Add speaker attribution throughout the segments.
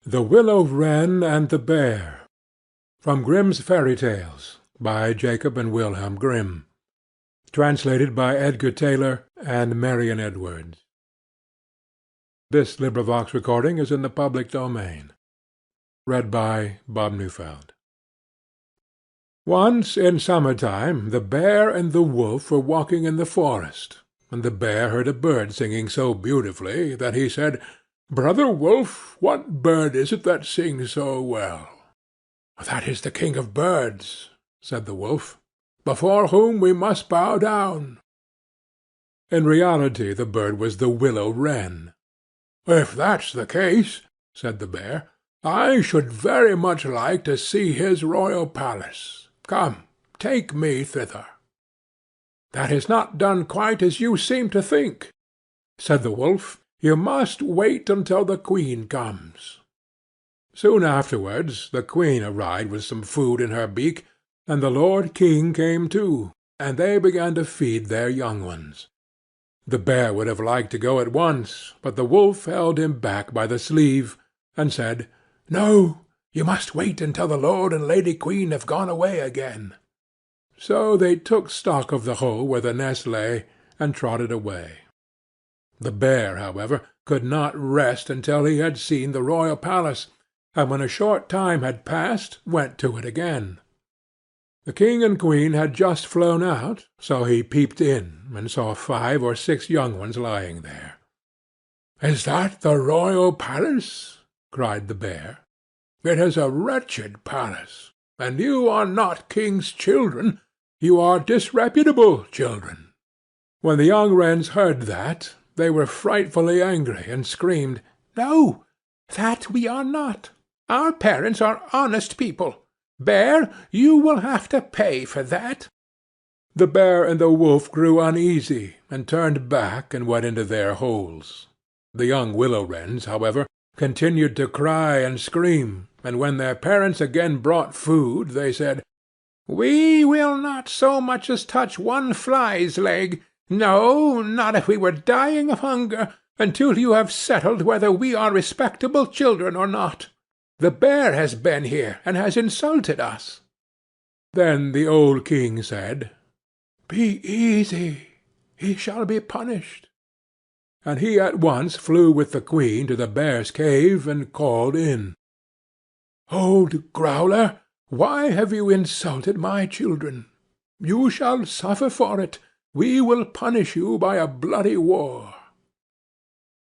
Speaker 1: The Willow Wren and the Bear. From Grimm's Fairy Tales, by Jacob and Wilhelm Grimm. Translated by Edgar Taylor and Marion Edwards. This recording is in the public domain. Read by Bob Neufeld. Once in summer-time the Bear and the Wolf were walking in the forest, and the Bear heard a bird singing so beautifully that he said, "Brother Wolf, what bird is it that sings so well?" "That is the king of birds," said the Wolf, "before whom we must bow down." In reality the bird was the Willow Wren. "If that's the case," said the Bear, "I should very much like to see his royal palace. Come, take me thither." "That is not done quite as you seem to think," said the Wolf. "You must wait until the Queen comes." Soon afterwards the Queen arrived with some food in her beak, and the Lord King came too, and they began to feed their young ones. The Bear would have liked to go at once, but the Wolf held him back by the sleeve, and said, "No, you must wait until the Lord and Lady Queen have gone away again." So they took stock of the hole where the nest lay, and trotted away. The Bear, however, could not rest until he had seen the royal palace, and when a short time had passed, went to it again. The King and Queen had just flown out, so he peeped in, and saw 5 or 6 young ones lying there. "Is that the royal palace?" cried the Bear. "It is a wretched palace, and you are not king's children, you are disreputable children." When the young wrens heard that, they were frightfully angry, and screamed, "No, that we are not. Our parents are honest people. Bear, you will have to pay for that." The Bear and the Wolf grew uneasy, and turned back and went into their holes. The young willow wrens, however, continued to cry and scream, and when their parents again brought food, they said, "We will not so much as touch one fly's leg. No, not if we were dying of hunger, until you have settled whether we are respectable children or not. The Bear has been here, and has insulted us." Then the old king said, "Be easy, he shall be punished." And he at once flew with the Queen to the Bear's cave, and called in, "Old growler, why have you insulted my children? You shall suffer for it. We will punish you by a bloody war."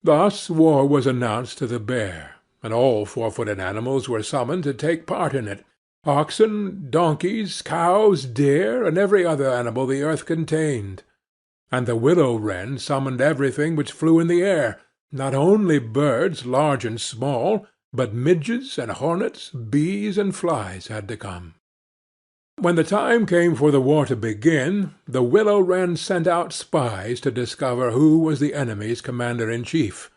Speaker 1: Thus war was announced to the Bear, and all 4-footed animals were summoned to take part in it, oxen, donkeys, cows, deer, and every other animal the earth contained. And the willow wren summoned everything which flew in the air, not only birds large and small, but midges and hornets, bees and flies had to come. When the time came for the war to begin, the willow wren sent out spies to discover who was the enemy's commander-in-chief.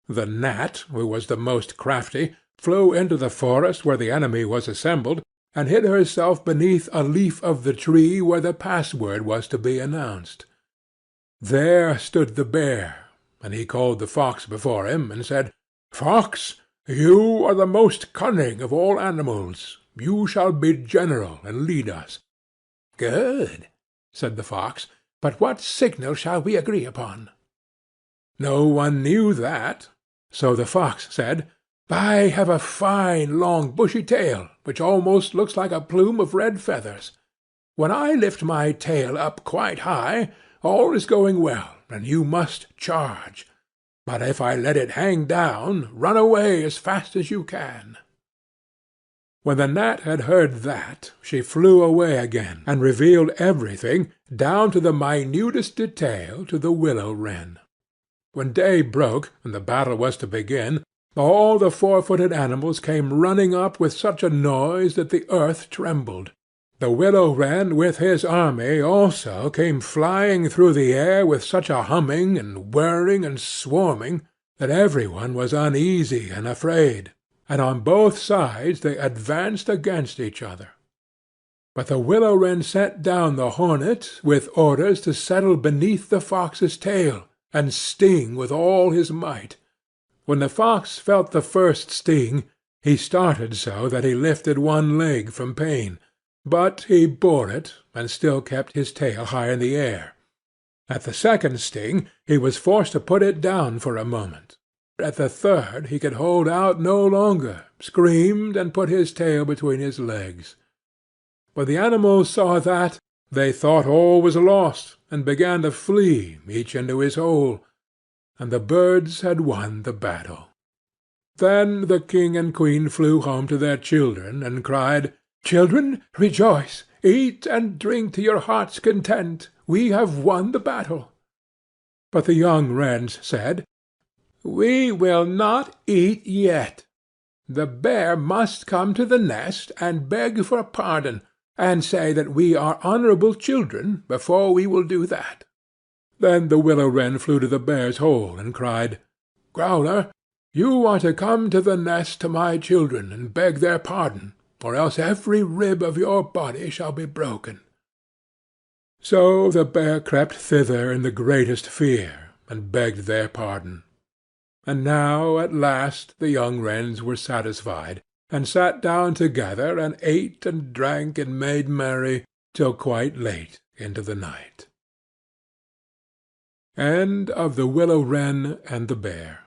Speaker 1: The gnat, who was the most crafty, flew into the forest where the enemy was assembled, and hid herself beneath a leaf of the tree where the password was to be announced. There stood the Bear, and he called the Fox before him, and said, "Fox, you are the most cunning of all animals. You shall be general, and lead us." "Good," said the Fox. "But what signal shall we agree upon?" No one knew that. So the Fox said, "I have a fine long bushy tail, which almost looks like a plume of red feathers. When I lift my tail up quite high, all is going well, and you must charge. But if I let it hang down, run away as fast as you can." When the gnat had heard that, she flew away again, and revealed everything, down to the minutest detail, to the willow wren. When day broke, and the battle was to begin, all the 4-footed animals came running up with such a noise that the earth trembled. The willow wren with his army also came flying through the air with such a humming and whirring and swarming that every one was uneasy and afraid, and on both sides they advanced against each other. But the willow wren sent down the hornet with orders to settle beneath the fox's tail, and sting with all his might. When the fox felt the first sting, he started so that he lifted one leg from pain, but he bore it, and still kept his tail high in the air. At the second sting he was forced to put it down for a moment. At the third he could hold out no longer, screamed, and put his tail between his legs. When the animals saw that, they thought all was lost, and began to flee, each into his hole, and the birds had won the battle. Then the king and queen flew home to their children, and cried, "Children, rejoice! Eat and drink to your heart's content. We have won the battle." But the young wrens said, "We will not eat yet. The bear must come to the nest and beg for pardon, and say that we are honourable children, before we will do that." Then the willow wren flew to the bear's hole, and cried, "Growler, you are to come to the nest to my children, and beg their pardon, or else every rib of your body shall be broken." So the bear crept thither in the greatest fear, and begged their pardon. And now at last the young wrens were satisfied, and sat down together, and ate and drank and made merry till quite late into the night. End of The Willow Wren and the Bear.